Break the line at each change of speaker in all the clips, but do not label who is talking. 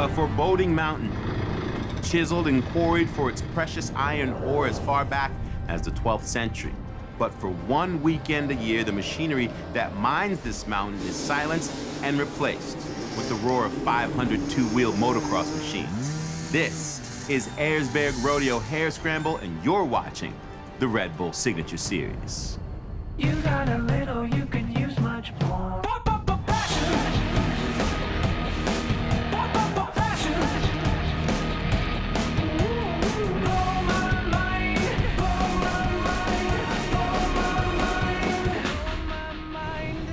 A foreboding mountain, chiseled and quarried for its precious iron ore as far back as the 12th century. But for one weekend a year, the machinery that mines this mountain is silenced and replaced with the roar of 500 two-wheel motocross machines. This is Erzbergrodeo Hair Scramble, and you're watching the Red Bull Signature Series.
You got a little, you can use much more. Passion. Passion. Blow my mind, blow my mind, blow my mind, blow my mind.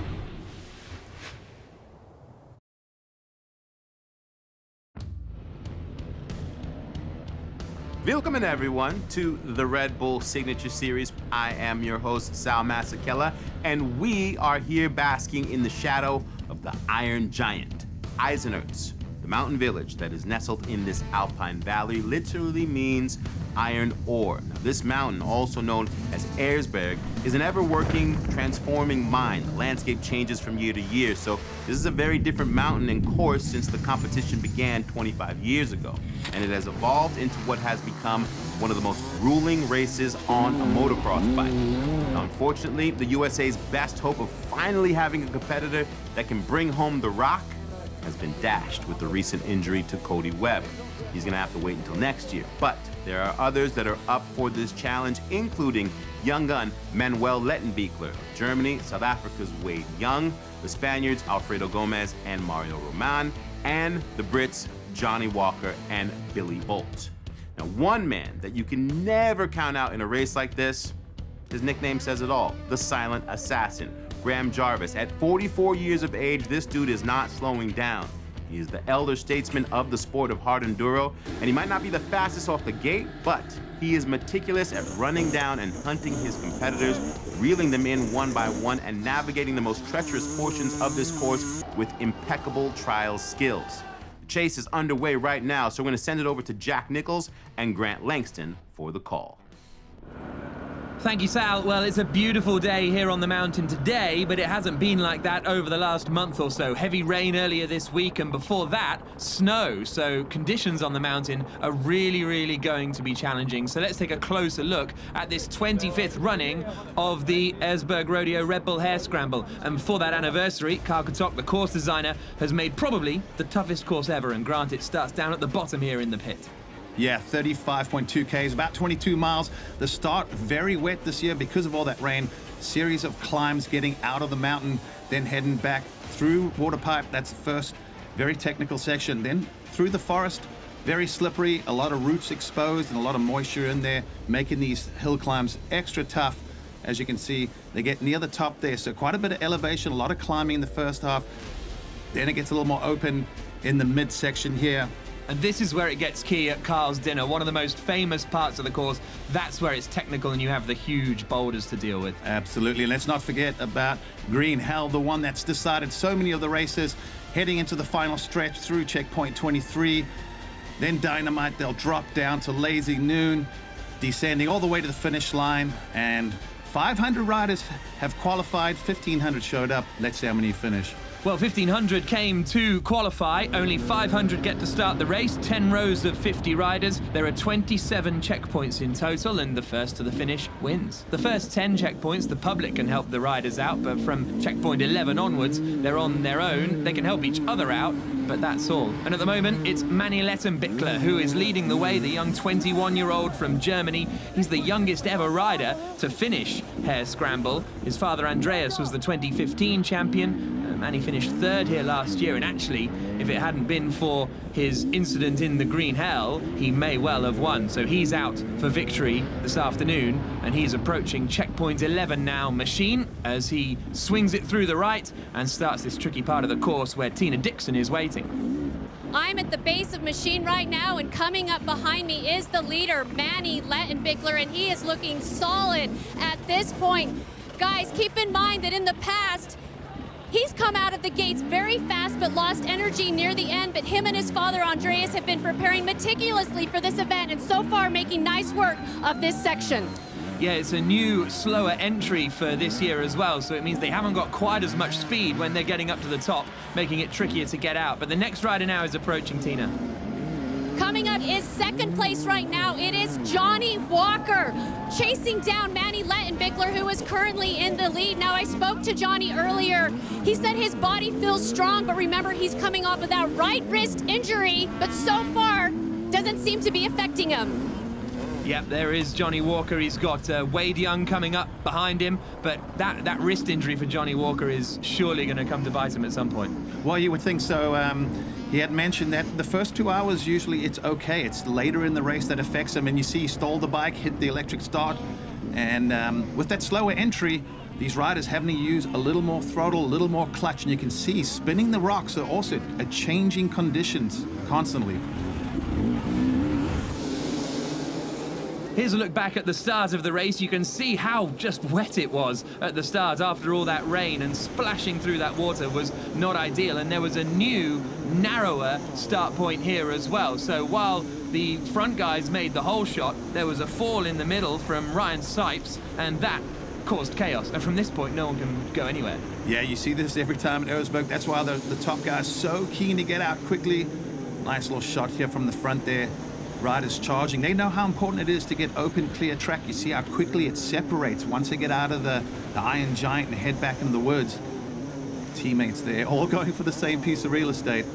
Welcome everyone to the Red Bull Signature Series. I am your host, Sal Masekela, and we are here basking in the shadow of the Iron Giant. Eisenerz, the mountain village that is nestled in this alpine valley, literally means iron ore. Now, this mountain, also known as Erzberg, is an ever-working, transforming mine. The landscape changes from year to year, so this is a very different mountain in course since the competition began 25 years ago. And it has evolved into what has become one of the most grueling races on a motocross bike. Now, unfortunately, the USA's best hope of finally having a competitor that can bring home the rock has been dashed with the recent injury to Cody Webb. He's gonna have to wait until next year. But there are others that are up for this challenge, including young gun Manuel Lettenbichler of Germany, South Africa's Wade Young, the Spaniards Alfredo Gomez and Mario Roman, and the Brits Johnny Walker and Billy Bolt. Now, one man that you can never count out in a race like this, his nickname says it all, the Silent Assassin, Graham Jarvis. At 44 years of age, this dude is not slowing down. He is the elder statesman of the sport of hard enduro, and he might not be the fastest off the gate, but he is meticulous at running down and hunting his competitors, reeling them in one by one, and navigating the most treacherous portions of this course with impeccable trial skills. The chase is underway right now, so we're gonna send it over to Jack Nichols and Grant Langston for the call.
Thank you, Sal. Well, it's a beautiful day here on the mountain today, but it hasn't been like that over the last month or so. Heavy rain earlier this week, and before that, snow. So conditions on the mountain are really going to be challenging. So let's take a closer look at this 25th running of the Erzbergrodeo Red Bull Hair Scramble. And for that anniversary, Carl Katok, the course designer, has made probably the toughest course ever. And Grant, it starts down at the bottom here in the pit.
Yeah, 35.2 Ks, about 22 miles. The start very wet this year because of all that rain. Series of climbs getting out of the mountain, then heading back through water pipe. That's the first very technical section. Then through the forest, very slippery, a lot of roots exposed and a lot of moisture in there, making these hill climbs extra tough. As you can see, they get near the top there, so quite a bit of elevation, a lot of climbing in the first half. Then it gets a little more open in the midsection here.
And this is where it gets key at Carl's dinner, one of the most famous parts of the course. That's where it's technical and you have the huge boulders to deal with.
Absolutely, and let's not forget about Green Hell, the one that's decided so many of the races, heading into the final stretch through checkpoint 23. Then Dynamite, they'll drop down to Lazy Noon, descending all the way to the finish line, and 500 riders have qualified, 1,500 showed up. Let's see how many finish.
Well, 1,500 came to qualify. Only 500 get to start the race. 10 rows of 50 riders. There are 27 checkpoints in total, and the first to the finish wins. The first 10 checkpoints, the public can help the riders out, but from checkpoint 11 onwards, they're on their own. They can help each other out, but that's all. And at the moment, it's Manuel Lettenbichler who is leading the way, the young 21-year-old from Germany. He's the youngest ever rider to finish Hair Scramble. His father, Andreas, was the 2015 champion. Manny finished third here last year, and actually, if it hadn't been for his incident in the Green Hell, he may well have won. So he's out for victory this afternoon, and he's approaching checkpoint 11 now, Machine, as he swings it through the right and starts this tricky part of the course where Tina Dixon is waiting.
I'm at the base of Machine right now, and coming up behind me is the leader, Manny Lettenbichler, and he is looking solid at this point. Guys, keep in mind that in the past, he's come out of the gates very fast but lost energy near the end, but him and his father Andreas have been preparing meticulously for this event and so far making nice work of this section.
Yeah, it's a new, slower entry for this year as well, so it means they haven't got quite as much speed when they're getting up to the top, making it trickier to get out. But the next rider now is approaching, Tina.
Coming up is second place right now. It is Johnny Walker chasing down Manny Lettenbichler, who is currently in the lead. Now, I spoke to Johnny earlier. He said his body feels strong, but remember, he's coming off of that right wrist injury, but so far doesn't seem to be affecting him.
Yep, there is Johnny Walker. He's got Wade Young coming up behind him, but that wrist injury for Johnny Walker is surely going to come to bite him at some point.
Well, you would think so. He had mentioned that the first 2 hours, usually it's okay. It's later in the race that affects him. And you see he stole the bike, hit the electric start. And with that slower entry, these riders having to use a little more throttle, a little more clutch. And you can see spinning the rocks are also changing conditions constantly.
Here's a look back at the start of the race. You can see how just wet it was at the start after all that rain, and splashing through that water was not ideal. And there was a new, narrower start point here as well. So while the front guys made the whole shot, there was a fall in the middle from Ryan Sipes, and that caused chaos. And from this point, no one can go anywhere.
Yeah, you see this every time at Erzberg. That's why the top guy is so keen to get out quickly. Nice little shot here from the front there. Riders charging. They know how important it is to get open, clear track. You see how quickly it separates once they get out of the Iron Giant and head back into the woods. Teammates there, all going for the same piece of real estate.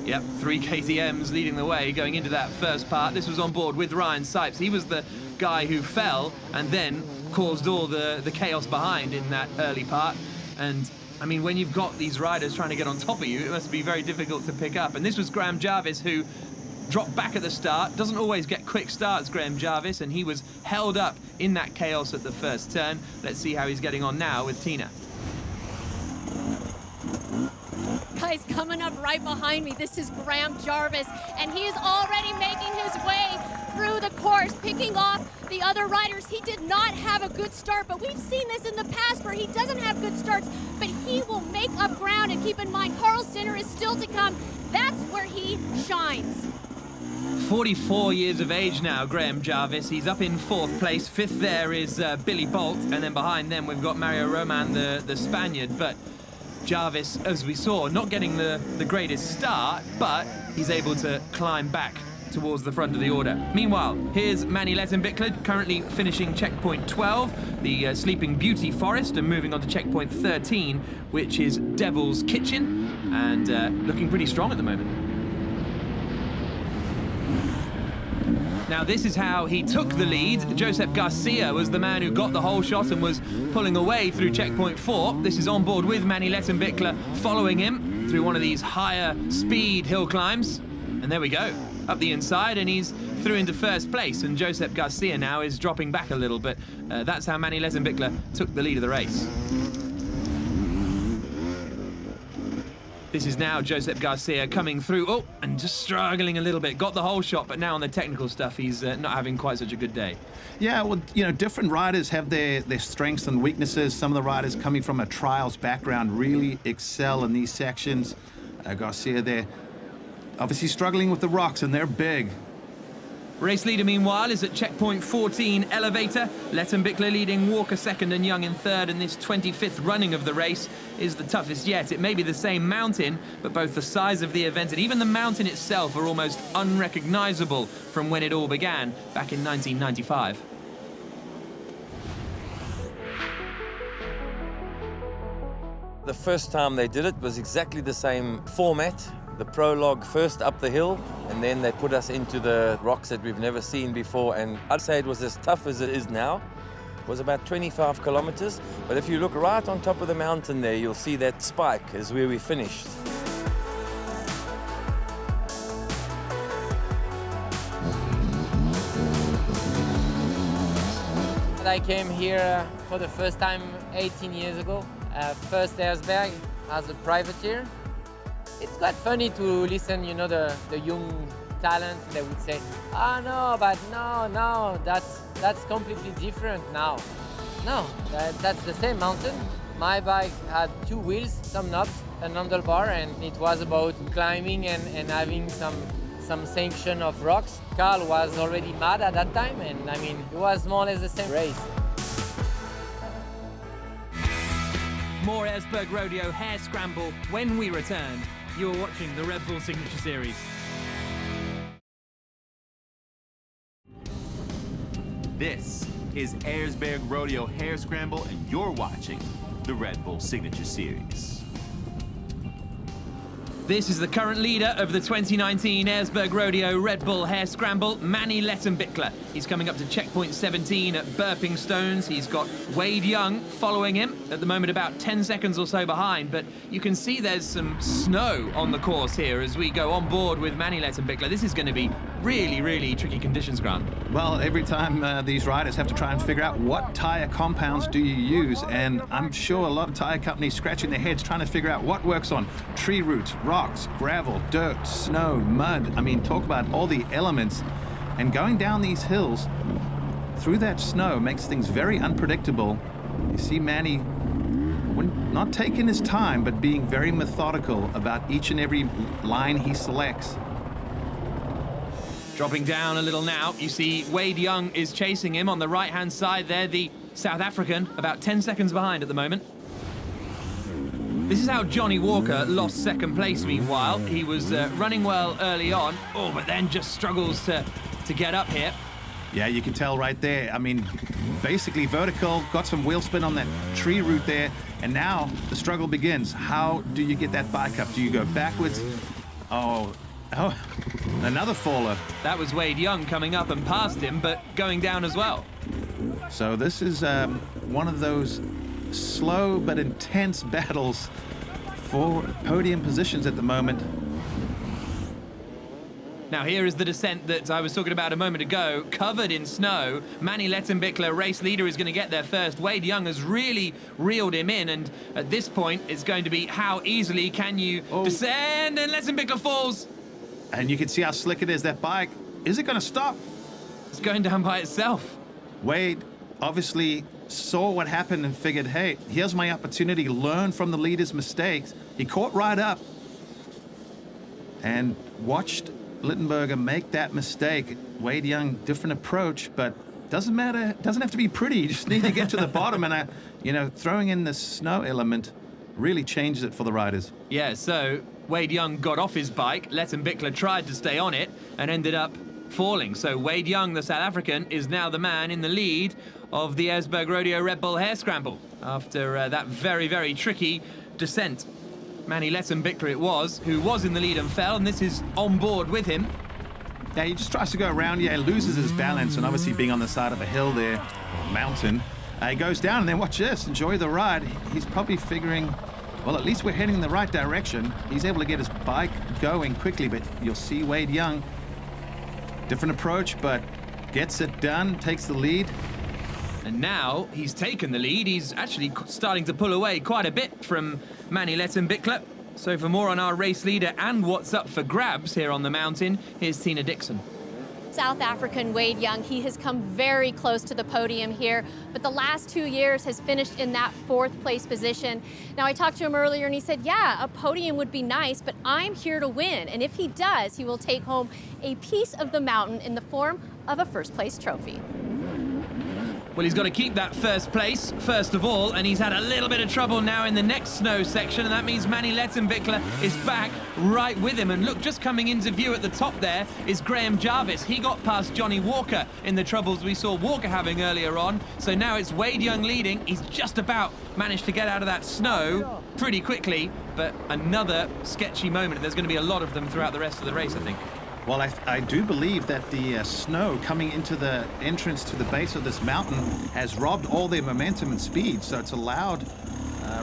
Yep, 3 KTMs leading the way going into that first part. This was on board with Ryan Sipes. He was the guy who fell and then caused all the chaos behind in that early part. And I mean, when you've got these riders trying to get on top of you, it must be very difficult to pick up. And this was Graham Jarvis, who dropped back at the start. Doesn't always get quick starts, Graham Jarvis, and he was held up in that chaos at the first turn. Let's see how he's getting on now with Tina.
Guys, coming up right behind me, this is Graham Jarvis, and he is already making his way through the course, picking off the other riders. He did not have a good start, but we've seen this in the past where he doesn't have good starts, but he will make up ground. And keep in mind, Carl Stinner is still to come. That's where he shines.
44 years of age now, Graham Jarvis. He's up in 4th place. 5th there is Billy Bolt, and then behind them we've got Mario Roman, the Spaniard. But Jarvis, as we saw, not getting the greatest start, but he's able to climb back towards the front of the order. Meanwhile, here's Manny Lettenbichler, currently finishing checkpoint 12, the Sleeping Beauty Forest, and moving on to checkpoint 13, which is Devil's Kitchen, and looking pretty strong at the moment. Now, this is how he took the lead. Josep Garcia was the man who got the whole shot and was pulling away through checkpoint 4. This is on board with Manny Lettenbichler, following him through one of these higher speed hill climbs. And there we go, up the inside, and he's through into 1st place. And Josep Garcia now is dropping back a little, but that's how Manny Lettenbichler took the lead of the race. This is now Josep Garcia coming through. Oh, and just struggling a little bit. Got the whole shot, but now on the technical stuff, he's not having quite such a good day.
Yeah, well, you know, different riders have their strengths and weaknesses. Some of the riders coming from a trials background really excel in these sections. Garcia there, obviously struggling with the rocks, and they're big.
Race leader, meanwhile, is at checkpoint 14, Elevator. Lettenbichler leading, Walker 2nd and Young in 3rd, and this 25th running of the race is the toughest yet. It may be the same mountain, but both the size of the event and even the mountain itself are almost unrecognizable from when it all began back in 1995.
The first time they did it was exactly the same format. The prologue first up the hill, and then they put us into the rocks that we've never seen before. And I'd say it was as tough as it is now. It was about 25 kilometers. But if you look right on top of the mountain there, you'll see that spike is where we finished.
I came here for the first time 18 years ago. First Erzberg as a privateer. It's quite funny to listen, you know, the young talent. They would say, no, but no, that's completely different now. No, that's the same mountain. My bike had 2 wheels, some knobs, a handlebar, and it was about climbing and having some sanction of rocks. Carl was already mad at that time, and I mean, it was more or less the same race.
More Erzbergrodeo hair scramble when we return. You're watching the Red Bull Signature Series.
This is Erzbergrodeo Hair Scramble, and you're watching the Red Bull Signature Series.
This is the current leader of the 2019 Erzbergrodeo Red Bull Hair Scramble, Manny Lettenbichler. He's coming up to checkpoint 17 at Burping Stones. He's got Wade Young following him, at the moment about 10 seconds or so behind, but you can see there's some snow on the course here as we go on board with Manny Lettenbichler. This is going to be really, really tricky conditions, Grant.
Well, every time these riders have to try and figure out what tyre compounds do you use, and I'm sure a lot of tyre companies scratching their heads trying to figure out what works on tree roots, rocks, gravel, dirt, snow, mud. I mean, talk about all the elements. And going down these hills through that snow makes things very unpredictable. You see Manny not taking his time, but being very methodical about each and every line he selects.
Dropping down a little now, you see Wade Young is chasing him on the right-hand side there, the South African, about 10 seconds behind at the moment. This is how Johnny Walker lost second place, meanwhile. He was running well early on, but then just struggles to get up here.
Yeah, you can tell right there. I mean, basically vertical, got some wheel spin on that tree root there, and now the struggle begins. How do you get that bike up? Do you go backwards? Oh, another faller.
That was Wade Young coming up and past him, but going down as well.
So this is one of those slow but intense battles for podium positions at the moment.
Now here is the descent that I was talking about a moment ago, covered in snow. Manny Lettenbichler, race leader, is going to get there first. Wade Young has really reeled him in, and at this point it's going to be how easily can you descend, and Lettenbichler falls.
And you can see how slick it is, that bike. Is it going to stop?
It's going down by itself.
Wade obviously saw what happened and figured, hey, here's my opportunity to learn from the leader's mistakes. He caught right up and watched Littenberger make that mistake. Wade Young, different approach, but doesn't matter. Doesn't have to be pretty. You just need to get to the bottom, and throwing in the snow element really changes it for the riders.
Yeah, so Wade Young got off his bike. Lettenbichler tried to stay on it and ended up falling. So Wade Young, the South African, is now the man in the lead of the Erzbergrodeo Red Bull Hair Scramble after that very, very tricky descent. Manny Lettenbichler it was, who was in the lead and fell, and this is on board with him.
Yeah, he just tries to go around, loses his balance, and obviously being on the side of a hill there, or mountain, he goes down, and then watch this, enjoy the ride. He's probably figuring, well, at least we're heading in the right direction. He's able to get his bike going quickly, but you'll see Wade Young, different approach, but gets it done, takes the lead.
And now he's taken the lead. He's actually starting to pull away quite a bit from Manny Lettenbichler. So for more on our race leader and what's up for grabs here on the mountain, here's Tina Dixon.
South African Wade Young, he has come very close to the podium here, but the last 2 years has finished in that 4th place position. Now, I talked to him earlier and he said, yeah, a podium would be nice, but I'm here to win. And if he does, he will take home a piece of the mountain in the form of a first place trophy.
Well, he's got to keep that first place, first of all, and he's had a little bit of trouble now in the next snow section, and that means Manny Lettenbichler is back right with him. And look, just coming into view at the top there is Graham Jarvis. He got past Johnny Walker in the troubles we saw Walker having earlier on, so now it's Wade Young leading. He's just about managed to get out of that snow pretty quickly, but another sketchy moment. There's going to be a lot of them throughout the rest of the race, I think.
Well, I do believe that the snow coming into the entrance to the base of this mountain has robbed all their momentum and speed, so it's allowed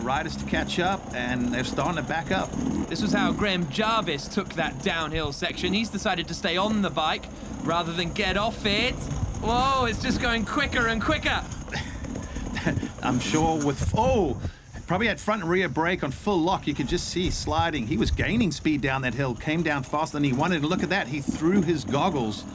riders to catch up, and they're starting to back up.
This was how Graham Jarvis took that downhill section. He's decided to stay on the bike rather than get off it. Whoa, it's just going quicker and quicker.
I'm sure with... probably had front and rear brake on full lock. You could just see sliding. He was gaining speed down that hill, came down faster than he wanted. Look at that, he threw his goggles.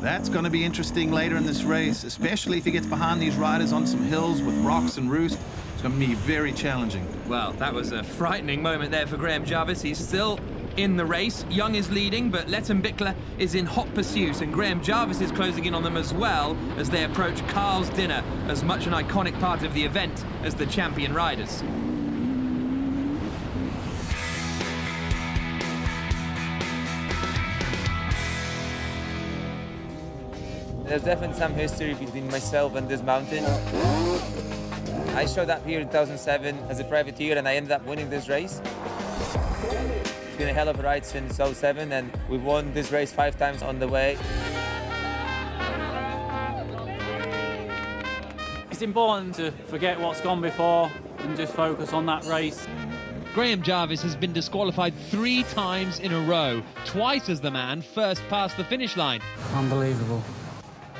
That's going to be interesting later in this race, especially if he gets behind these riders on some hills with rocks and roost. It's going to be very challenging.
Well, that was a frightening moment there for Graham Jarvis. He's still in the race. Young is leading, but Lettenbichler is in hot pursuit, and Graham Jarvis is closing in on them as well as they approach Carl's Dinner, as much an iconic part of the event as the champion riders.
There's definitely some history between myself and this mountain. I showed up here in 2007 as a privateer and I ended up winning this race. It's been a hell of a ride since 2007 and we've won this race 5 times on the way.
It's important to forget what's gone before and just focus on that race.
Graham Jarvis has been disqualified 3 times in a row, twice as the man first past the finish line.
Unbelievable.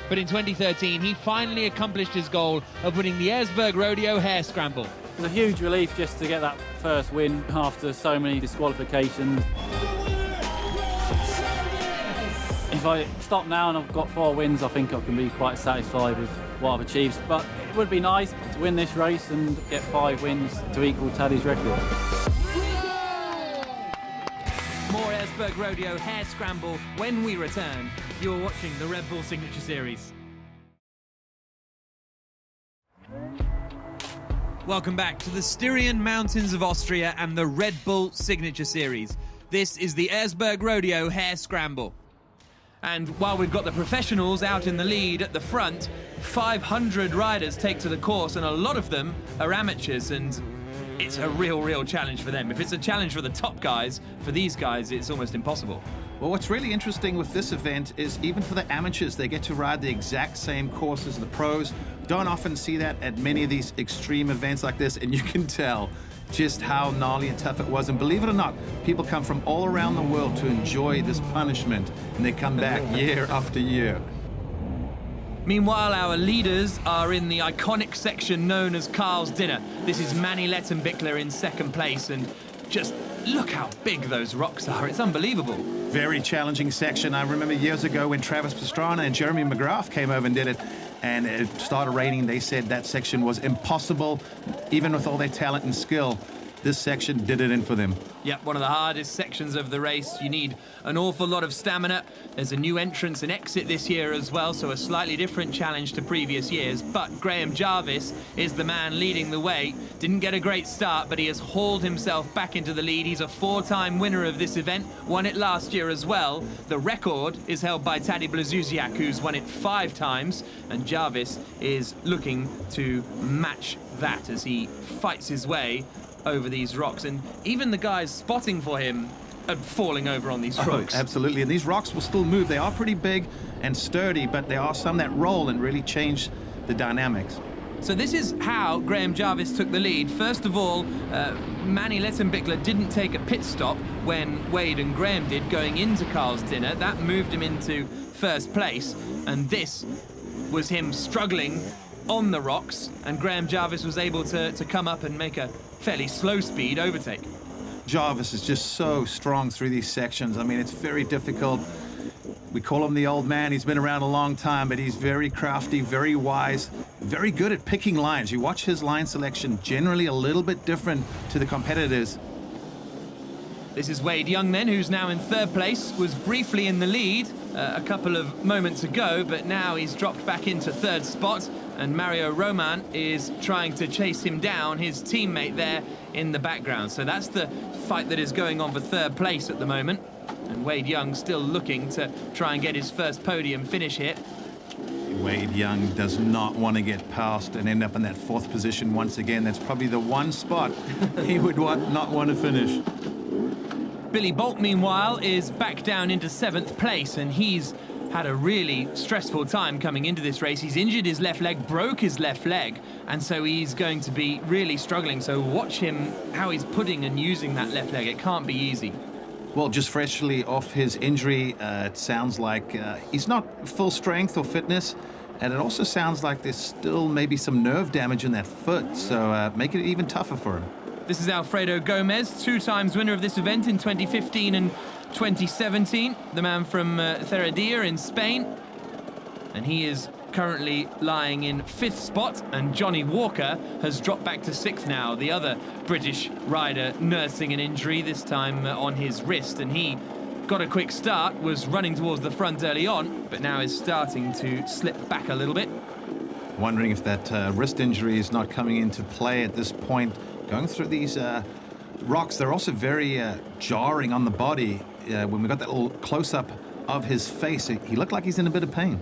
But in 2013, he finally accomplished his goal of winning the Erzbergrodeo hare scramble.
It's a huge relief just to get that first win after so many disqualifications. If I stop now and I've got 4 wins, I think I can be quite satisfied with what I've achieved. But it would be nice to win this race and get 5 wins to equal Taddy's record.
More Erzbergrodeo hare scramble when we return. You're watching the Red Bull Signature Series. Welcome back to the Styrian Mountains of Austria and the Red Bull Signature Series. This is the Erzbergrodeo hare scramble. And while we've got the professionals out in the lead at the front, 500 riders take to the course and a lot of them are amateurs, and it's a real challenge for them. If it's a challenge for the top guys, for these guys it's almost impossible.
Well, what's really interesting with this event is even for the amateurs, they get to ride the exact same course as the pros. Don't often see that at many of these extreme events like this, and you can tell just how gnarly and tough it was. And believe it or not, people come from all around the world to enjoy this punishment, and they come back year after year.
Meanwhile, our leaders are in the iconic section known as Carl's Dinner. This is Manny Lettenbichler in second place, and just look how big those rocks are. It's unbelievable.
Very challenging section. I remember years ago when Travis Pastrana and Jeremy McGrath came over and did it, and it started raining. They said that section was impossible, even with all their talent and skill. This section did it in for them.
Yep, one of the hardest sections of the race. You need an awful lot of stamina. There's a new entrance and exit this year as well, so a slightly different challenge to previous years. But Graham Jarvis is the man leading the way. Didn't get a great start, but he has hauled himself back into the lead. He's a 4-time winner of this event, won it last year as well. The record is held by Tadej Blazusiak, who's won it 5 times, and Jarvis is looking to match that as he fights his way over these rocks, and even the guys spotting for him are falling over on these rocks.
Absolutely, and these rocks will still move. They are pretty big and sturdy, but there are some that roll and really change the dynamics.
So this is how Graham Jarvis took the lead. First of all, Manny Lettenbichler didn't take a pit stop when Wade and Graham did going into Carl's Dinner. That moved him into first place, and this was him struggling on the rocks, and Graham Jarvis was able to come up and make a fairly slow speed overtake.
Jarvis is just so strong through these sections. I mean, it's very difficult. We call him the old man. He's been around a long time, but he's very crafty, very wise, very good at picking lines. You watch his line selection, generally a little bit different to the competitors.
This is Wade Youngman, who's now in third place, was briefly in the lead a couple of moments ago, but now he's dropped back into third spot, and Mario Roman is trying to chase him down, his teammate there in the background. So that's the fight that is going on for third place at the moment, and Wade Young still looking to try and get his first podium finish here.
Wade Young does not want to get past and end up in that 4th position once again. That's probably the one spot he would not want to finish.
Billy Bolt, meanwhile, is back down into 7th place, and he's had a really stressful time coming into this race. He's injured his left leg, broke his left leg, and so he's going to be really struggling. So watch him, how he's putting and using that left leg. It can't be easy.
Well, just freshly off his injury, it sounds like he's not full strength or fitness, and it also sounds like there's still maybe some nerve damage in that foot, so make it even tougher for him.
This is Alfredo Gomez, 2 times winner of this event in 2015 and 2017, the man from Erzbergrodeo in Spain, and he is currently lying in 5th spot, and Johnny Walker has dropped back to 6th now, the other British rider nursing an injury, this time on his wrist, and he got a quick start, was running towards the front early on, but now is starting to slip back a little bit.
Wondering if that wrist injury is not coming into play at this point. Going through these rocks, they're also very jarring on the body. When we got that little close-up of his face, he looked like he's in a bit of pain.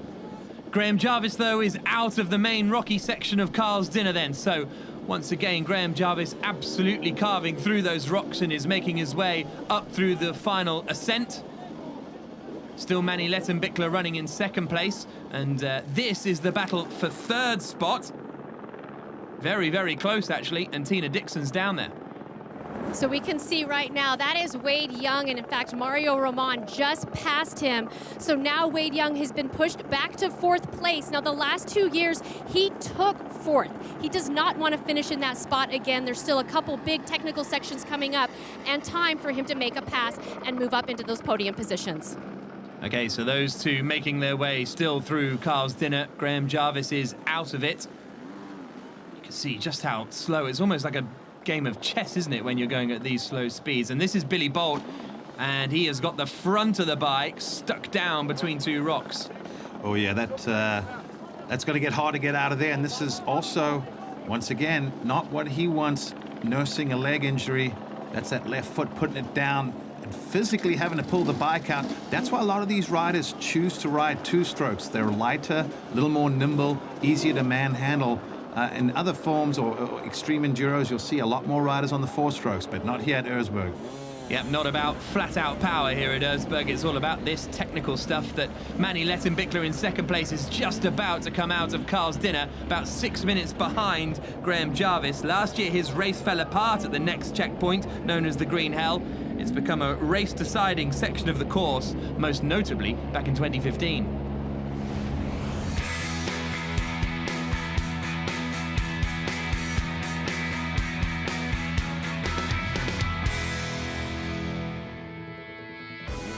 Graham Jarvis, though, is out of the main rocky section of Carl's Dinner then. So once again, Graham Jarvis absolutely carving through those rocks and is making his way up through the final ascent. Still Manny Lettenbichler running in second place. And this is the battle for third spot. Very, very close, actually. And Tina Dixon's down there.
So we can see right now, that is Wade Young, and in fact, Mario Roman just passed him. So now Wade Young has been pushed back to fourth place. Now, the last 2 years, he took fourth. He does not want to finish in that spot again. There's still a couple big technical sections coming up, and time for him to make a pass and move up into those podium positions.
Okay, so those two making their way still through Carl's Dinner. Graham Jarvis is out of it. You can see just how slow. It's almost like a game of chess, isn't it, when you're going at these slow speeds? And this is Billy Bolt, and he has got the front of the bike stuck down between two rocks.
Oh yeah, that's going to get hard to get out of there. And this is also, once again, not what he wants, nursing a leg injury. That's that left foot putting it down and physically having to pull the bike out. That's why a lot of these riders choose to ride two strokes. They're lighter, a little more nimble, easier to manhandle. In other forms or extreme enduros, you'll see a lot more riders on the four strokes, but not here at Erzberg.
Yep, not about flat-out power here at Erzberg. It's all about this technical stuff that Manny Lettenbichler in second place is just about to come out of Carl's Dinner, about 6 minutes behind Graham Jarvis. Last year, his race fell apart at the next checkpoint, known as the Green Hell. It's become a race-deciding section of the course, most notably back in 2015.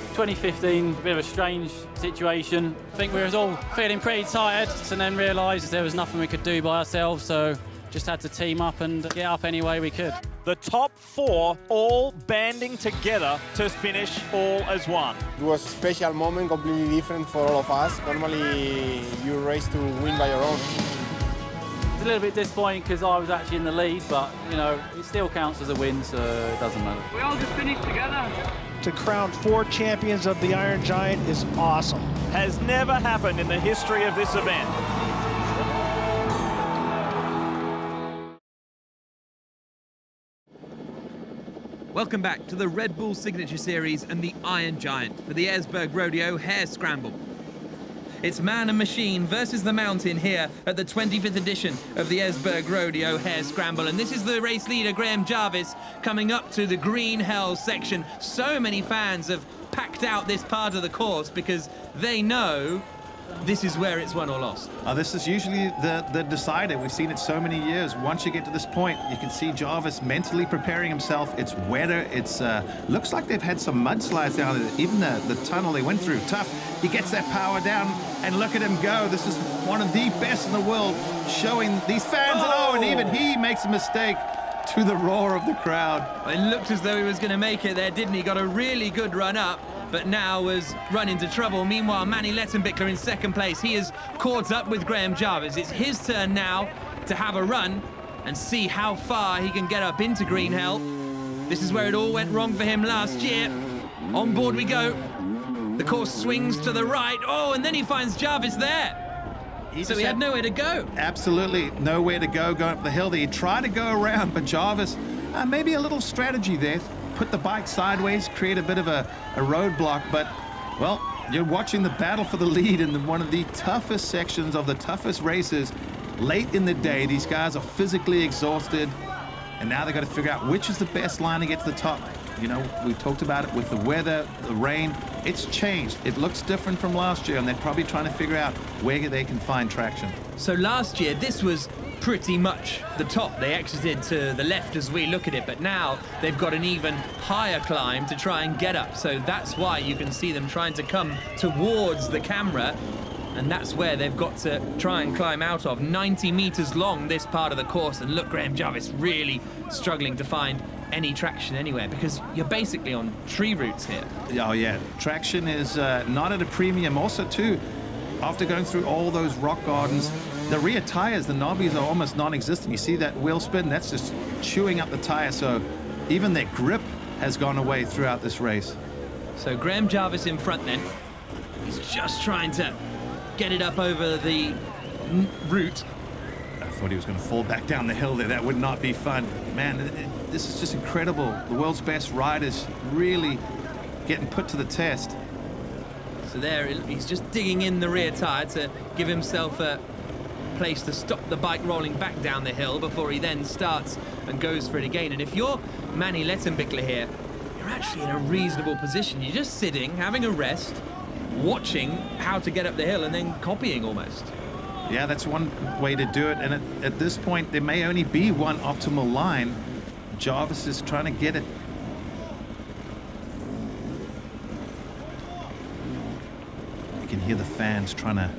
In 2015, a bit of a strange situation. I think we were all feeling pretty tired and then realised there was nothing we could do by ourselves, so just had to team up and get up any way we could.
The top four all banding together to finish all as one.
It was a special moment, completely different for all of us. Normally, you race to win by your own.
It's a little bit disappointing because I was actually in the lead, but, you know, it still counts as a win, so it doesn't matter.
We all just finished together.
To crown 4 champions of the Iron Giant is awesome.
Has never happened in the history of this event.
Welcome back to the Red Bull Signature Series and the Iron Giant for the Erzbergrodeo Hare Scramble. It's man and machine versus the mountain here at the 25th edition of the Erzbergrodeo Hare Scramble. And this is the race leader, Graham Jarvis, coming up to the Green Hell section. So many fans have packed out this part of the course because they know this is where it's won or lost.
This is usually the decider. We've seen it so many years. Once you get to this point, you can see Jarvis mentally preparing himself. It's wetter. It's looks like they've had some mudslides down there. Even the tunnel they went through, tough. He gets that power down, and look at him go. This is one of the best in the world, showing these fans, and even he makes a mistake to the roar of the crowd.
It looked as though he was going to make it there, didn't he? Got a really good run up, but now has run into trouble. Meanwhile, Manny Lettenbichler in second place. He has caught up with Graham Jarvis. It's his turn now to have a run and see how far he can get up into Green Hell. This is where it all went wrong for him last year. On board we go. The course swings to the right. Oh, and then he finds Jarvis there. So he had nowhere to go. Absolutely nowhere to go going up the hill. He tried to go around, but Jarvis, maybe a little strategy there. Put the bike sideways, create a bit of a roadblock, but, well, you're watching the battle for the lead in one of the toughest sections of the toughest races. Late in the day, these guys are physically exhausted, and now they've got to figure out which is the best line to get to the top. You know, we talked about it with the weather, the rain. It's changed. It looks different from last year, and they're probably trying to figure out where they can find traction. So last year, this was pretty much the top. They exited to the left as we look at it, but now they've got an even higher climb to try and get up. So that's why you can see them trying to come towards the camera, and that's where they've got to try and climb out of. 90 meters long, this part of the course, and look, Graham Jarvis really struggling to find any traction anywhere because you're basically on tree roots here. Oh yeah, traction is not at a premium. Also too, after going through all those rock gardens, the rear tires, the knobbies are almost non-existent. You see that wheel spin? That's just chewing up the tire. So even their grip has gone away throughout this race. So Graham Jarvis in front then. He's just trying to get it up over the route.
I thought he was going to fall back down the hill there. That would not be fun. Man, this is just incredible. The world's best riders really getting put to the test.
So there, he's just digging in the rear tyre to give himself a place to stop the bike rolling back down the hill before he then starts and goes for it again. And if you're Manny Lettenbichler here, you're actually in a reasonable position. You're just sitting, having a rest, watching how to get up the hill and then copying almost.
Yeah, that's one way to do it. And at this point, there may only be one optimal line. Jarvis is trying to get it. You can hear the fans trying to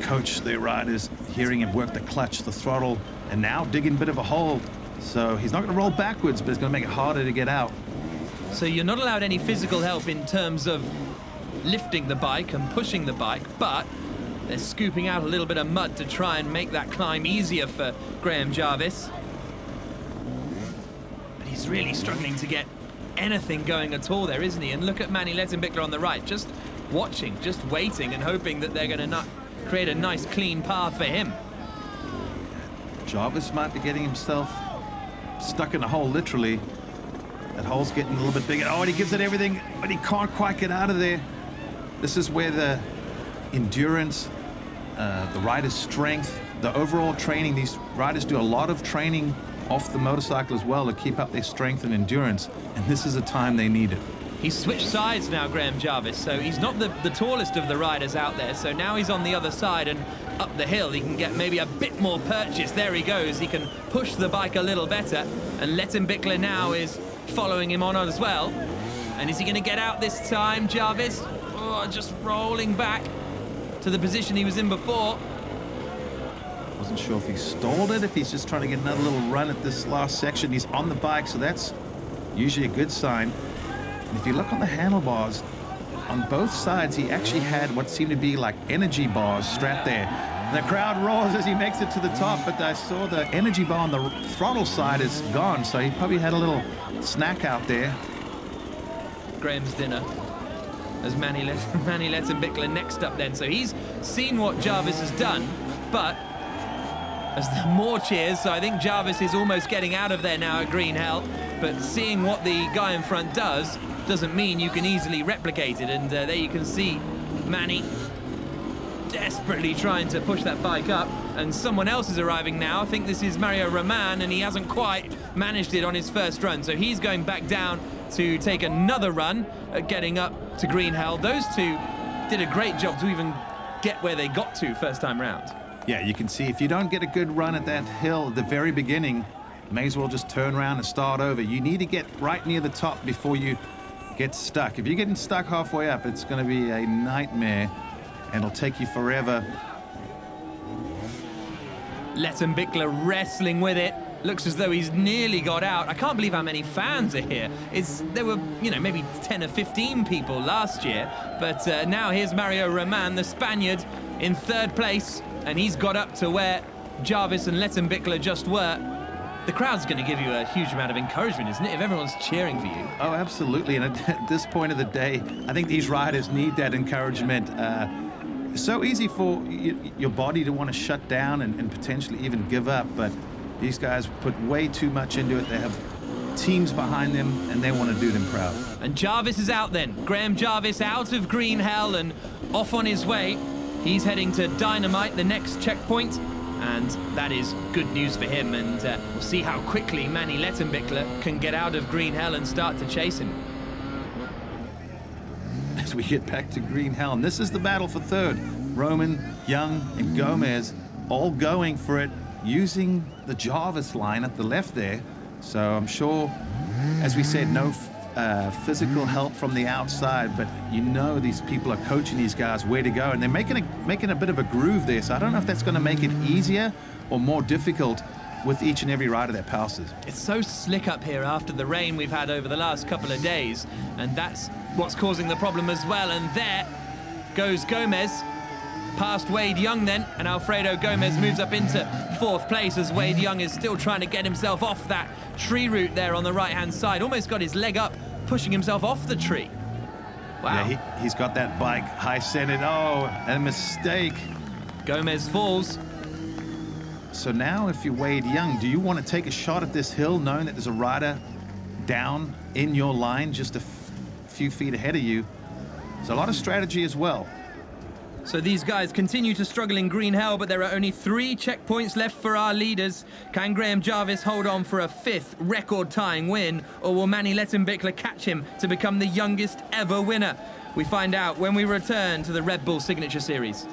coach their riders, hearing him work the clutch, the throttle, and now digging a bit of a hole. So he's not going to roll backwards, but it's going to make it harder to get out.
So you're not allowed any physical help in terms of lifting the bike and pushing the bike, but they're scooping out a little bit of mud to try and make that climb easier for Graham Jarvis. But he's really struggling to get anything going at all there, isn't he? And look at Manny Lettenbichler on the right, just watching, just waiting and hoping that they're going to create a nice clean path for him.
Jarvis might be getting himself stuck in a hole, literally. That hole's getting a little bit bigger. Oh, and he gives it everything, but he can't quite get out of there. This is where the endurance, the rider's strength, the overall training, these riders do a lot of training off the motorcycle as well to keep up their strength and endurance, and this is the time they need it.
He's switched sides now, Graham Jarvis, so he's not the tallest of the riders out there, so now he's on the other side and up the hill he can get maybe a bit more purchase. There he goes, he can push the bike a little better, and Lettenbichler now is following him on as well. And is he going to get out this time, Jarvis? Oh, just rolling back to the position he was in before.
Wasn't sure if he stalled it, if he's just trying to get another little run at this last section. He's on the bike, so that's usually a good sign. And if you look on the handlebars, on both sides, he actually had what seemed to be like energy bars strapped there. The crowd roars as he makes it to the top, but I saw the energy bar on the throttle side is gone, so he probably had a little snack out there.
Graham's dinner. As Manny Lettenbichler next up then. So he's seen what Jarvis has done, but as the more cheers, so I think Jarvis is almost getting out of there now at Green Hell, but seeing what the guy in front does doesn't mean you can easily replicate it, and there you can see Manny desperately trying to push that bike up, and someone else is arriving now. I think this is Mario Roman, and he hasn't quite managed it on his first run, so he's going back down to take another run at getting up to Green Hell. Those two did a great job to even get where they got to first time round.
Yeah, you can see if you don't get a good run at that hill at the very beginning, may as well just turn around and start over. You need to get right near the top before you get stuck. If you're getting stuck halfway up, it's going to be a nightmare, and it'll take you forever.
Lettenbichler wrestling with it. Looks as though he's nearly got out. I can't believe how many fans are here. There were, maybe 10 or 15 people last year, but now here's Mario Roman, the Spaniard, in third place, and he's got up to where Jarvis and Lettenbichler just were. The crowd's going to give you a huge amount of encouragement, isn't it, if everyone's cheering for you?
Oh, absolutely. And at this point of the day, I think these riders need that encouragement. It's so easy for your body to want to shut down and potentially even give up, but these guys put way too much into it. They have teams behind them, and they want to do them proud.
And Jarvis is out then. Graham Jarvis out of Green Hell and off on his way. He's heading to Dynamite, the next checkpoint. And that is good news for him, and we'll see how quickly Manny Lettenbichler can get out of Green Hell and start to chase him.
As we get back to Green Hell, and this is the battle for third. Roman, Young, and Gomez all going for it, using the Jarvis line at the left there. So I'm sure, as we said, no physical help from the outside, but these people are coaching these guys where to go, and they're making a bit of a groove there. So I don't know if that's going to make it easier or more difficult with each and every rider that passes.
It's so slick up here after the rain we've had over the last couple of days, and that's what's causing the problem as well. And there goes Gomez past Wade Young then, and Alfredo Gomez moves up into fourth place as Wade Young is still trying to get himself off that tree root there on the right-hand side. Almost got his leg up, pushing himself off the tree. Wow.
Yeah, he's got that bike high-centered. Oh, a mistake.
Gomez falls.
So now if you're Wade Young, do you want to take a shot at this hill knowing that there's a rider down in your line just a few feet ahead of you? There's a lot of strategy as well.
So these guys continue to struggle in Green Hell, but there are only 3 checkpoints left for our leaders. Can Graham Jarvis hold on for a 5th record-tying win, or will Manny Lettenbichler catch him to become the youngest ever winner? We find out when we return to the Red Bull Signature Series.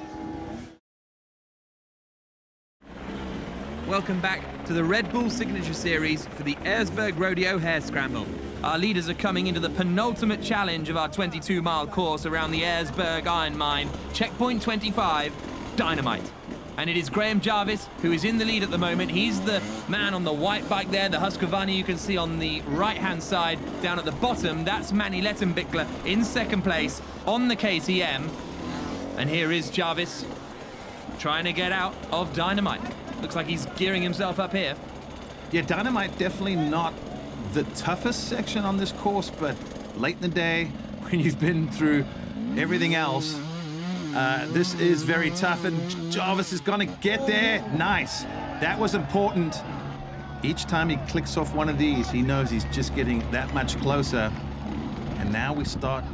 Welcome back to the Red Bull Signature Series for the Erzbergrodeo Hare Scramble. Our leaders are coming into the penultimate challenge of our 22-mile course around the Erzberg Iron Mine, checkpoint 25, Dynamite. And it is Graham Jarvis who is in the lead at the moment. He's the man on the white bike there, the Husqvarna you can see on the right-hand side. Down at the bottom, that's Manny Lettenbichler in second place on the KTM. And here is Jarvis trying to get out of Dynamite. Looks like he's gearing himself up here.
Yeah, Dynamite definitely not the toughest section on this course, but late in the day, when you've been through everything else, this is very tough, and Jarvis is gonna get there. Nice. That was important. Each time he clicks off one of these, he knows he's just getting that much closer. And now we start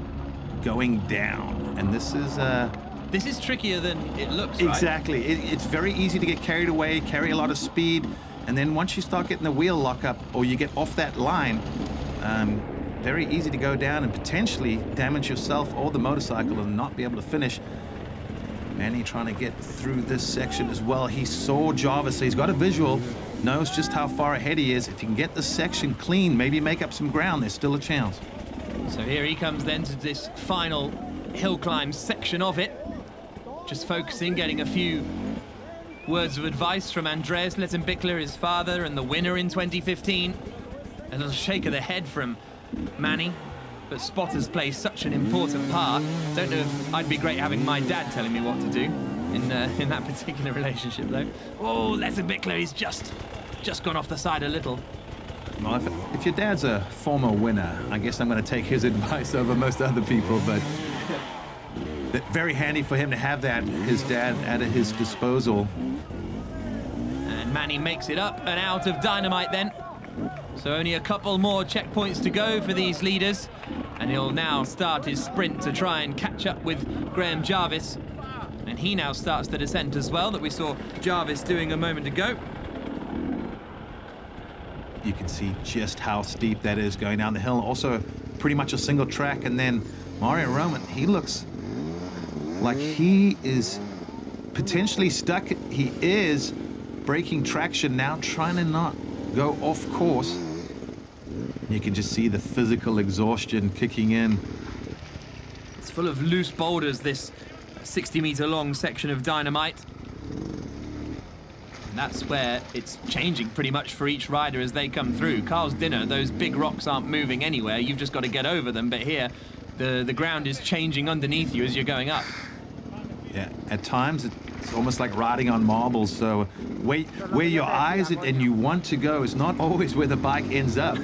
going down, and this is
trickier than it looks, right?
Exactly. It's very easy to get carried away, carry a lot of speed, and then once you start getting the wheel lock up or you get off that line, very easy to go down and potentially damage yourself or the motorcycle and not be able to finish. Manny trying to get through this section as well. He saw Jarvis, so he's got a visual, knows just how far ahead he is. If you can get this section clean, maybe make up some ground, there's still a chance.
So here he comes then to this final hill climb section of it. Just focusing, getting a few words of advice from Andreas Lettenbichler, his father and the winner in 2015. A little shake of the head from Manny, but spotters play such an important part. Don't know if I'd be great having my dad telling me what to do in that particular relationship, though. Oh, Lettenbichler, he's just gone off the side a little.
Well, if your dad's a former winner, I guess I'm going to take his advice over most other people, but very handy for him to have that, his dad, at his disposal.
And Manny makes it up and out of Dynamite then. So only a couple more checkpoints to go for these leaders. And he'll now start his sprint to try and catch up with Graham Jarvis. And he now starts the descent as well that we saw Jarvis doing a moment ago.
You can see just how steep that is going down the hill. Also, pretty much a single track. And then Mario Roman, he looks like he is potentially stuck. He is breaking traction now, trying to not go off course. You can just see the physical exhaustion kicking in.
It's full of loose boulders, this 60-meter long section of Dynamite. And that's where it's changing pretty much for each rider as they come through. Carl's Dinner, those big rocks aren't moving anywhere. You've just got to get over them. But here, the ground is changing underneath you as you're going up.
Yeah, at times it's almost like riding on marbles. So where your eyes and you want to go is not always where the bike ends up.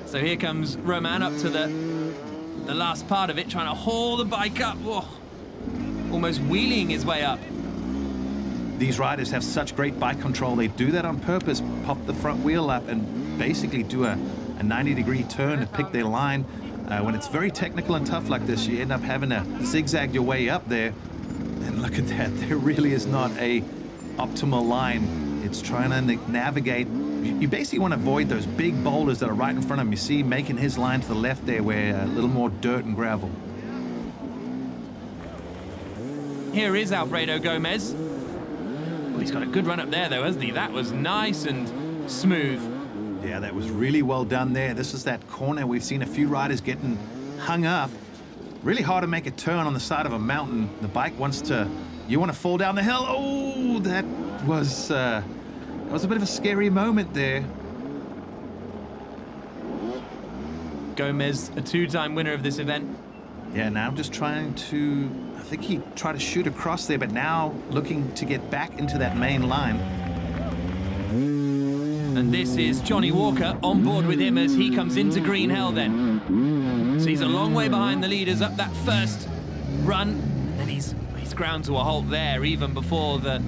So here comes Roman up to the last part of it, trying to haul the bike up. Whoa. Almost wheeling his way up.
These riders have such great bike control. They do that on purpose, pop the front wheel up and basically do a 90-degree turn to pick their line. When it's very technical and tough like this, you end up having to zigzag your way up there. And look at that, there really is not a optimal line. It's trying to navigate. You basically want to avoid those big boulders that are right in front of him. You see, making his line to the left there where a little more dirt and gravel.
Here is Alfredo Gomez. Oh, he's got a good run up there though, hasn't he? That was nice and smooth.
Yeah, that was really well done there. This is that corner. We've seen a few riders getting hung up. Really hard to make a turn on the side of a mountain. The bike wants to, you want to fall down the hill. Oh, that was a bit of a scary moment there.
Gomez, a two-time winner of this event.
Yeah, now just trying to, I think he tried to shoot across there, but now looking to get back into that main line.
And this is Johnny Walker on board with him as he comes into Green Hell then. So he's a long way behind the leaders up that first run, and then he's ground to a halt there even before the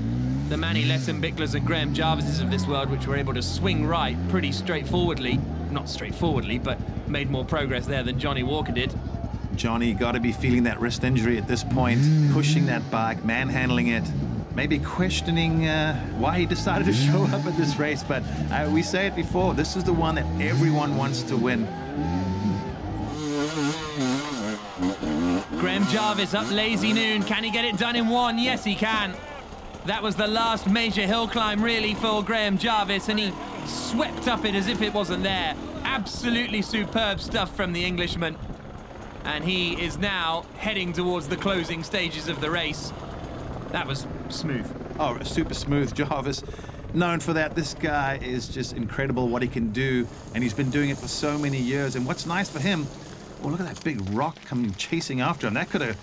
Manny Lettenbichlers and Graham Jarvises of this world, which were able to swing right pretty straightforwardly. Not straightforwardly, but made more progress there than Johnny Walker did.
Johnny got to be feeling that wrist injury at this point, pushing that bike, manhandling it, maybe questioning why he decided to show up at this race. But we say it before, this is the one that everyone wants to win.
Graham Jarvis up Lazy Noon. Can he get it done in one? Yes, he can. That was the last major hill climb, really, for Graham Jarvis, and he swept up it as if it wasn't there. Absolutely superb stuff from the Englishman. And he is now heading towards the closing stages of the race. That was smooth. Oh,
super smooth, Jarvis. Known for that. This guy is just incredible what he can do, and he's been doing it for so many years. And what's nice for him, oh, look at that big rock coming chasing after him. That could have,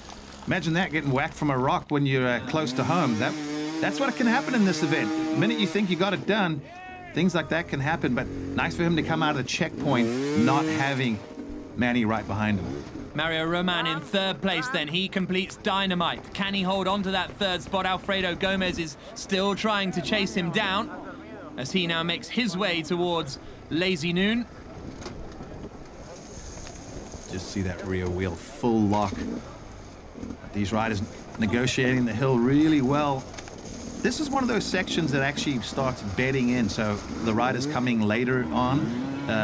imagine that getting whacked from a rock when you're close to home. That's what can happen in this event. The minute you think you got it done, things like that can happen. But nice for him to come out of the checkpoint not having Manny right behind him.
Mario Roman in third place then. He completes Dynamite. Can he hold on to that third spot? Alfredo Gomez is still trying to chase him down as he now makes his way towards Lazy Noon.
Just see that rear wheel full lock. These riders negotiating the hill really well. This is one of those sections that actually starts bedding in, so the riders coming later on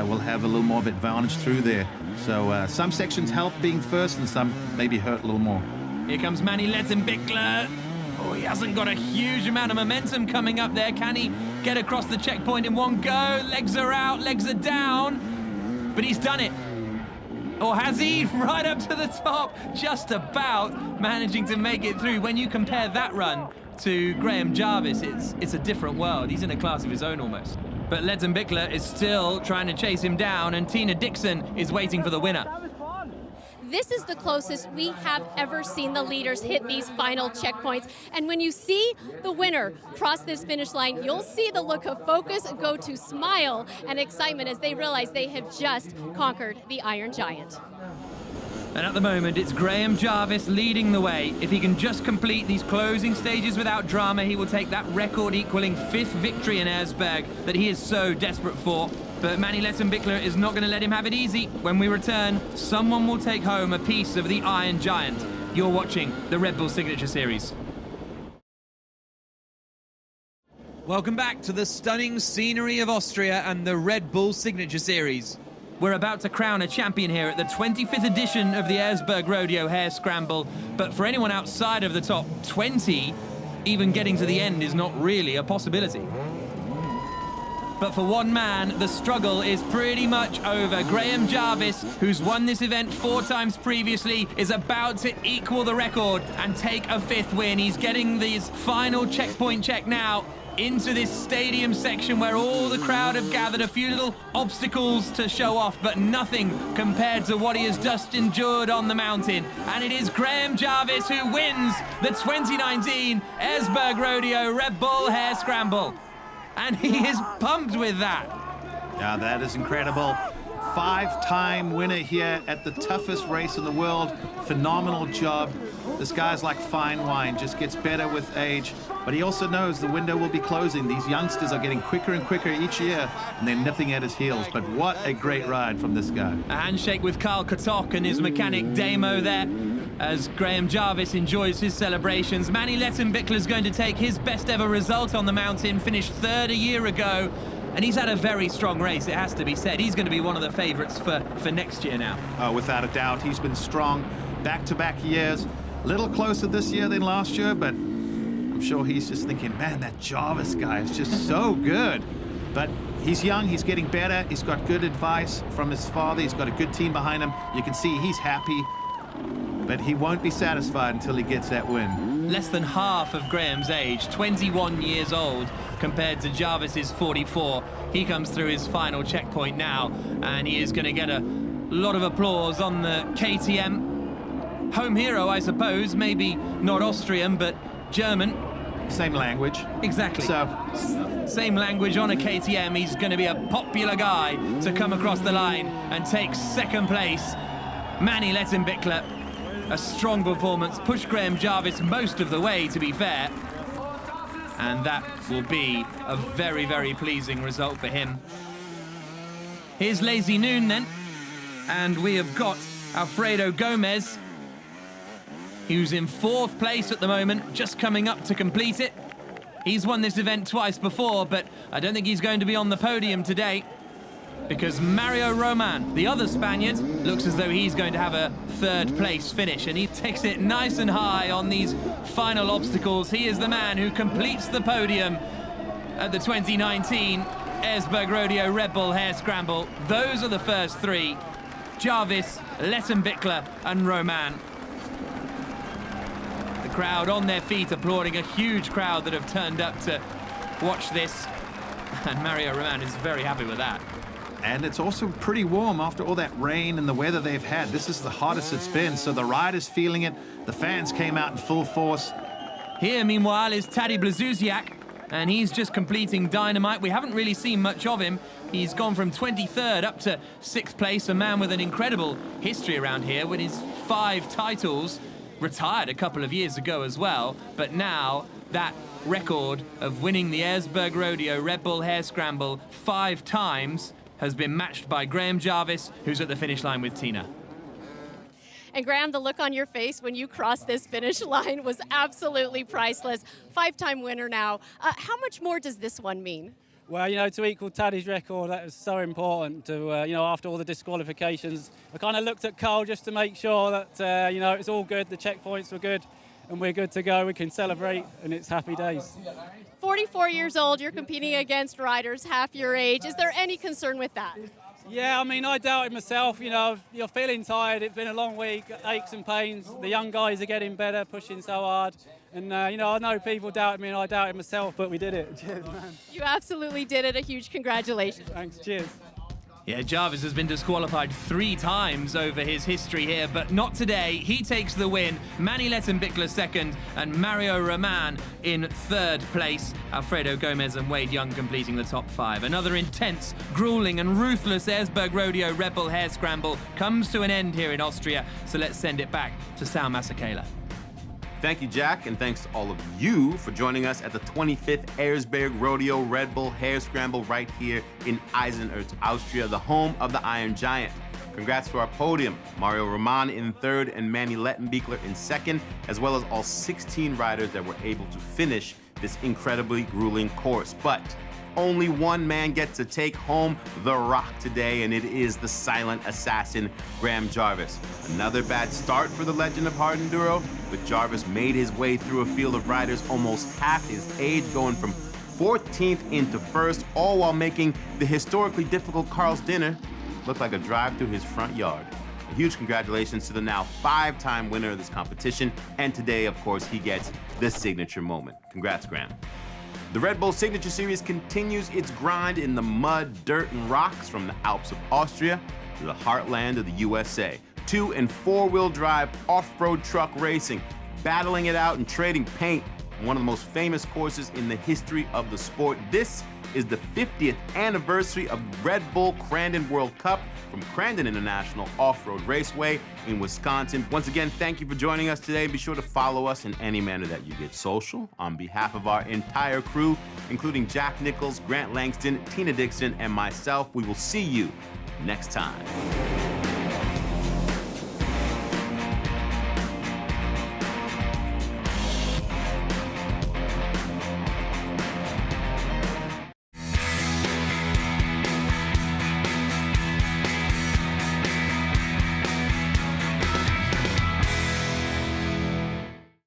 will have a little more of advantage through there. So some sections help being first and some maybe hurt a little more.
Here comes Manny Lettenbichler. Oh, he hasn't got a huge amount of momentum coming up there. Can he get across the checkpoint in one go? Legs are out, legs are down, but he's done it. Or has he? Right up to the top, just about managing to make it through. When you compare that run to Graham Jarvis, it's a different world. He's in a class of his own almost. But Lettenbichler is still trying to chase him down, and Tina Dixon is waiting for the winner.
This is the closest we have ever seen the leaders hit these final checkpoints. And when you see the winner cross this finish line, you'll see the look of focus go to smile and excitement as they realize they have just conquered the Iron Giant.
And at the moment, it's Graham Jarvis leading the way. If he can just complete these closing stages without drama, he will take that record-equaling 5th victory in Erzberg that he is so desperate for. But Manny Lettenbichler is not going to let him have it easy. When we return, someone will take home a piece of the Iron Giant. You're watching the Red Bull Signature Series. Welcome back to the stunning scenery of Austria and the Red Bull Signature Series. We're about to crown a champion here at the 25th edition of the Erzbergrodeo Hare Scramble, but for anyone outside of the top 20, even getting to the end is not really a possibility. But for one man, the struggle is pretty much over. Graham Jarvis, who's won this event 4 times previously, is about to equal the record and take a 5th win. He's getting this final checkpoint check now into this stadium section where all the crowd have gathered. A few little obstacles to show off, but nothing compared to what he has just endured on the mountain. And it is Graham Jarvis who wins the 2019 Erzbergrodeo Red Bull Hare Scramble. And he is pumped with that.
Yeah, that is incredible. 5-time winner here at the toughest race in the world. Phenomenal job. This guy's like fine wine, just gets better with age. But he also knows the window will be closing. These youngsters are getting quicker and quicker each year, and they're nipping at his heels. But what a great ride from this guy.
A handshake with Carl Kotok and his mechanic Damo there as Graham Jarvis enjoys his celebrations. Manny Lettenbichler's going to take his best ever result on the mountain, finished 3rd a year ago. And he's had a very strong race, it has to be said. He's going to be one of the favourites for next year now.
Oh, without a doubt. He's been strong back-to-back years. A little closer this year than last year, but I'm sure he's just thinking, man, that Jarvis guy is just so good. But he's young, he's getting better. He's got good advice from his father. He's got a good team behind him. You can see he's happy, but he won't be satisfied until he gets that win.
Less than half of Graham's age, 21 years old, compared to Jarvis's 44. He comes through his final checkpoint now, and he is going to get a lot of applause on the KTM. Home hero, I suppose, maybe not Austrian, but German.
Same language.
Exactly. So, same language on a KTM. He's going to be a popular guy to come across the line and take 2nd place Manny Lettenbichler, a strong performance, pushed Graham Jarvis most of the way, to be fair. And that will be a very, very pleasing result for him. Here's Lazy Noon then. And we have got Alfredo Gomez, who's in 4th place at the moment, just coming up to complete it. He's won this event twice before, but I don't think he's going to be on the podium today, because Mario Roman, the other Spaniard, looks as though he's going to have a 3rd place finish, and he takes it nice and high on these final obstacles. He is the man who completes the podium at the 2019 Erzbergrodeo Red Bull Hare Scramble. Those are the first 3. Jarvis, Lettenbichler and Roman. The crowd on their feet applauding, a huge crowd that have turned up to watch this. And Mario Roman is very happy with that.
And it's also pretty warm after all that rain and the weather they've had. This is the hottest it's been, so the riders feeling it. The fans came out in full force.
Here, meanwhile, is Tadej Blazusiak, and he's just completing Dynamite. We haven't really seen much of him. He's gone from 23rd up to 6th place, a man with an incredible history around here with his 5 titles, retired a couple of years ago as well, but now that record of winning the Erzbergrodeo Red Bull Hare Scramble 5 times has been matched by Graham Jarvis, who's at the finish line with Tina.
And Graham, the look on your face when you crossed this finish line was absolutely priceless. 5-time winner now. How much more does this one mean?
Well, you know, to equal Taddy's record, that was so important to, you know, after all the disqualifications. I kind of looked at Carl just to make sure that, you know, it's all good, the checkpoints were good, and we're good to go, we can celebrate, and it's happy days.
44 years old, you're competing against riders half your age. Is there any concern with that?
Yeah, I mean, I doubted myself, you know, you're feeling tired, it's been a long week, aches and pains. The young guys are getting better, pushing so hard. And, you know, I know people doubted me and I doubted myself, but we did it. Cheers, man.
You absolutely did it. A huge congratulations.
Thanks, cheers.
Yeah, Jarvis has been disqualified 3 times over his history here, but not today. He takes the win. Manny Lettenbichler 2nd and Mario Roman in 3rd place. Alfredo Gomez and Wade Young completing the top 5. Another intense, grueling and ruthless Erzbergrodeo Red Bull Hare Scramble comes to an end here in Austria, so let's send it back to Sal Masekela.
Thank you, Jack, and thanks to all of you for joining us at the 25th Erzbergrodeo Red Bull Hare Scramble right here in Eisenerz, Austria, the home of the Iron Giant. Congrats to our podium, Mario Roman in 3rd and Manny Lettenbichler in 2nd, as well as all 16 riders that were able to finish this incredibly grueling course. But only one man gets to take home the rock today, and it is the silent assassin, Graham Jarvis. Another bad start for the legend of hard enduro, but Jarvis made his way through a field of riders almost half his age, going from 14th into 1st, all while making the historically difficult Carl's Dinner look like a drive through his front yard. A huge congratulations to the now 5-time winner of this competition, and today, of course, he gets the signature moment. Congrats, Graham. The Red Bull Signature Series continues its grind in the mud, dirt, and rocks from the Alps of Austria to the heartland of the USA. 2- and 4-wheel drive off-road truck racing, battling it out and trading paint on one of the most famous courses in the history of the sport. This is the 50th anniversary of Red Bull Crandon World Cup from Crandon International Off-Road Raceway in Wisconsin. Once again, thank you for joining us today. Be sure to follow us in any manner that you get social. On behalf of our entire crew, including Jack Nichols, Grant Langston, Tina Dixon, and myself, we will see you next time.